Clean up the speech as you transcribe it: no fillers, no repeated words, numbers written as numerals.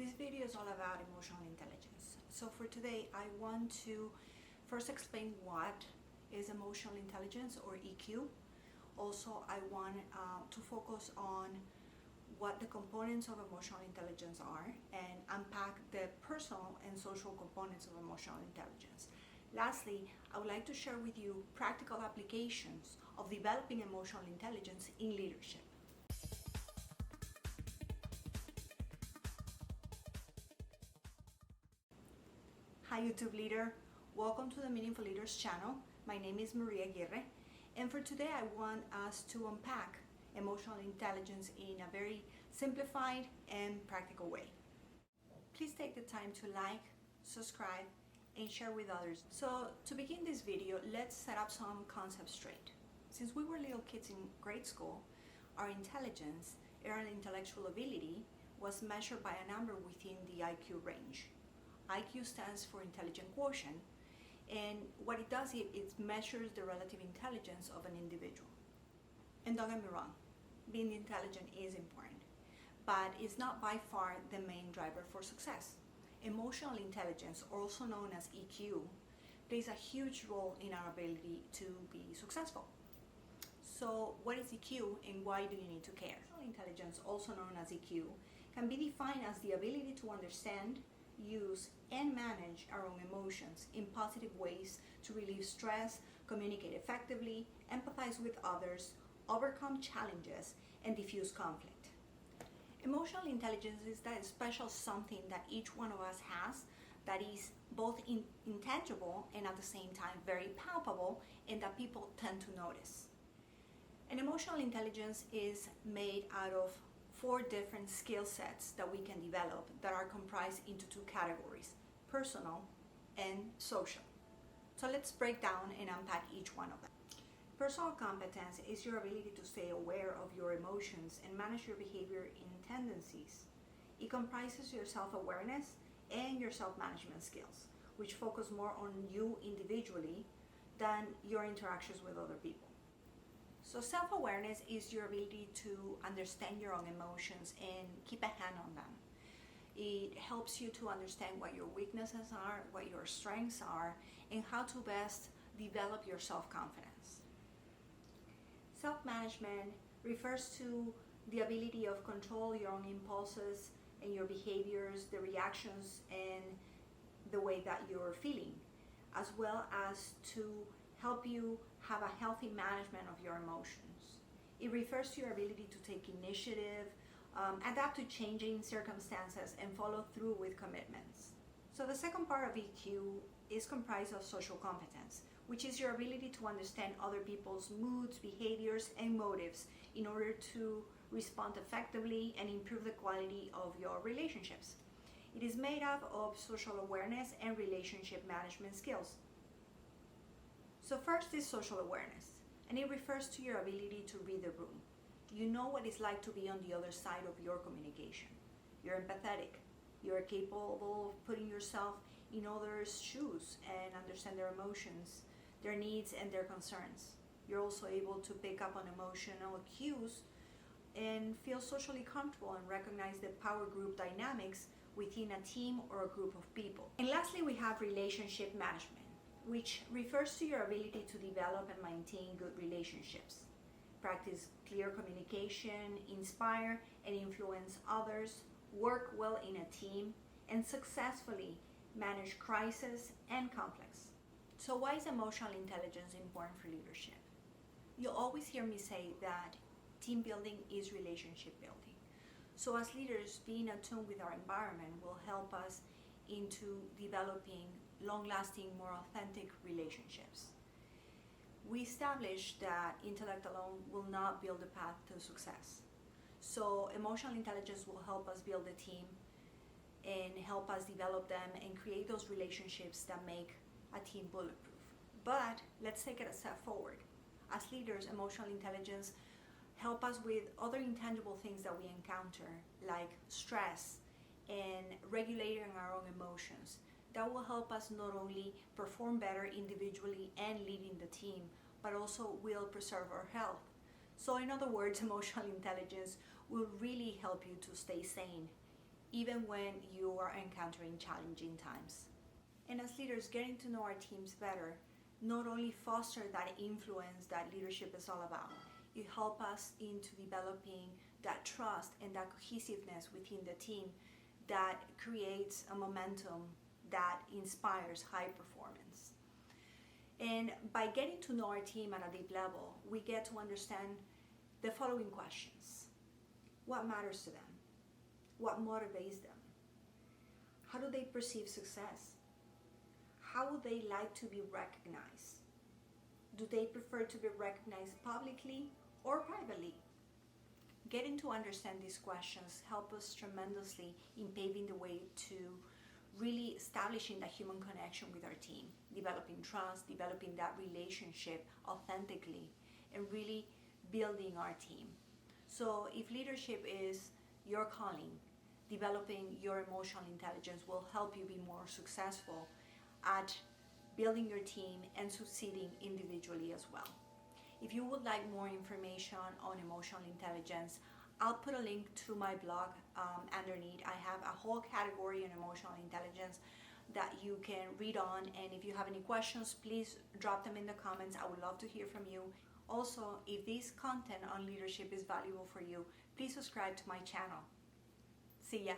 This video is all about emotional intelligence. So for today, I want to first explain what is emotional intelligence or EQ. Also, I want to focus on what the components of emotional intelligence are and unpack the personal and social components of emotional intelligence. Lastly, I would like to share with you practical applications of developing emotional intelligence in leadership. Hi YouTube leader, welcome to the Meaningful Leaders channel. My name is Maria Aguirre, and for today I want us to unpack emotional intelligence in a very simplified and practical way. Please take the time to like, subscribe, and share with others. So to begin this video, let's set up some concepts straight. Since we were little kids in grade school, our intelligence, or intellectual ability, was measured by a number within the IQ range. IQ stands for intelligent quotient, and what it does is it measures the relative intelligence of an individual. And don't get me wrong, being intelligent is important, but it's not by far the main driver for success. Emotional intelligence, also known as EQ, plays a huge role in our ability to be successful. So what is EQ and why do you need to care? Emotional intelligence, also known as EQ, can be defined as the ability to understand, use, and manage our own emotions in positive ways to relieve stress, communicate effectively, empathize with others, overcome challenges, and diffuse conflict. Emotional intelligence is that special something that each one of us has that is both intangible and at the same time very palpable, and that people tend to notice. And emotional intelligence is made out of 4 different skill sets that we can develop that are comprised into 2 categories: personal and social. So let's break down and unpack each one of them. Personal competence is your ability to stay aware of your emotions and manage your behavior and tendencies. It comprises your self-awareness and your self-management skills, which focus more on you individually than your interactions with other people. So self-awareness is your ability to understand your own emotions and keep a hand on them. It helps you to understand what your weaknesses are, what your strengths are, and how to best develop your self-confidence. Self-management refers to the ability of control your own impulses and your behaviors, the reactions, and the way that you're feeling, as well as to help you have a healthy management of your emotions. It refers to your ability to take initiative, adapt to changing circumstances, and follow through with commitments. So the second part of EQ is comprised of social competence, which is your ability to understand other people's moods, behaviors, and motives in order to respond effectively and improve the quality of your relationships. It is made up of social awareness and relationship management skills. So first is social awareness, and it refers to your ability to read the room. You know what it's like to be on the other side of your communication. You're empathetic. You're capable of putting yourself in others' shoes and understand their emotions, their needs, and their concerns. You're also able to pick up on emotional cues and feel socially comfortable and recognize the power group dynamics within a team or a group of people. And lastly, we have relationship management, which refers to your ability to develop and maintain good relationships, practice clear communication, inspire and influence others, work well in a team, and successfully manage crisis and conflicts. So why is emotional intelligence important for leadership? You'll always hear me say that team building is relationship building. So as leaders, being attuned with our environment will help us into developing long-lasting, more authentic relationships. We established that intellect alone will not build a path to success. So emotional intelligence will help us build a team and help us develop them and create those relationships that make a team bulletproof. But let's take it a step forward. As leaders, emotional intelligence help us with other intangible things that we encounter, like stress and regulating our own emotions. That will help us not only perform better individually and leading the team, but also will preserve our health. So in other words, emotional intelligence will really help you to stay sane even when you are encountering challenging times. And as leaders, getting to know our teams better not only foster that influence that leadership is all about, it helps us into developing that trust and that cohesiveness within the team that creates a momentum that inspires high performance. And by getting to know our team at a deep level, we get to understand the following questions. What matters to them? What motivates them? How do they perceive success? How would they like to be recognized? Do they prefer to be recognized publicly or privately? Getting to understand these questions help us tremendously in paving the way to really establishing that human connection with our team, developing trust, developing that relationship authentically, and really building our team. So if leadership is your calling, developing your emotional intelligence will help you be more successful at building your team and succeeding individually as well. If you would like more information on emotional intelligence, I'll put a link to my blog underneath. I have a whole category on emotional intelligence that you can read on, and if you have any questions, please drop them in the comments. I would love to hear from you. Also, if this content on leadership is valuable for you, please subscribe to my channel. See ya!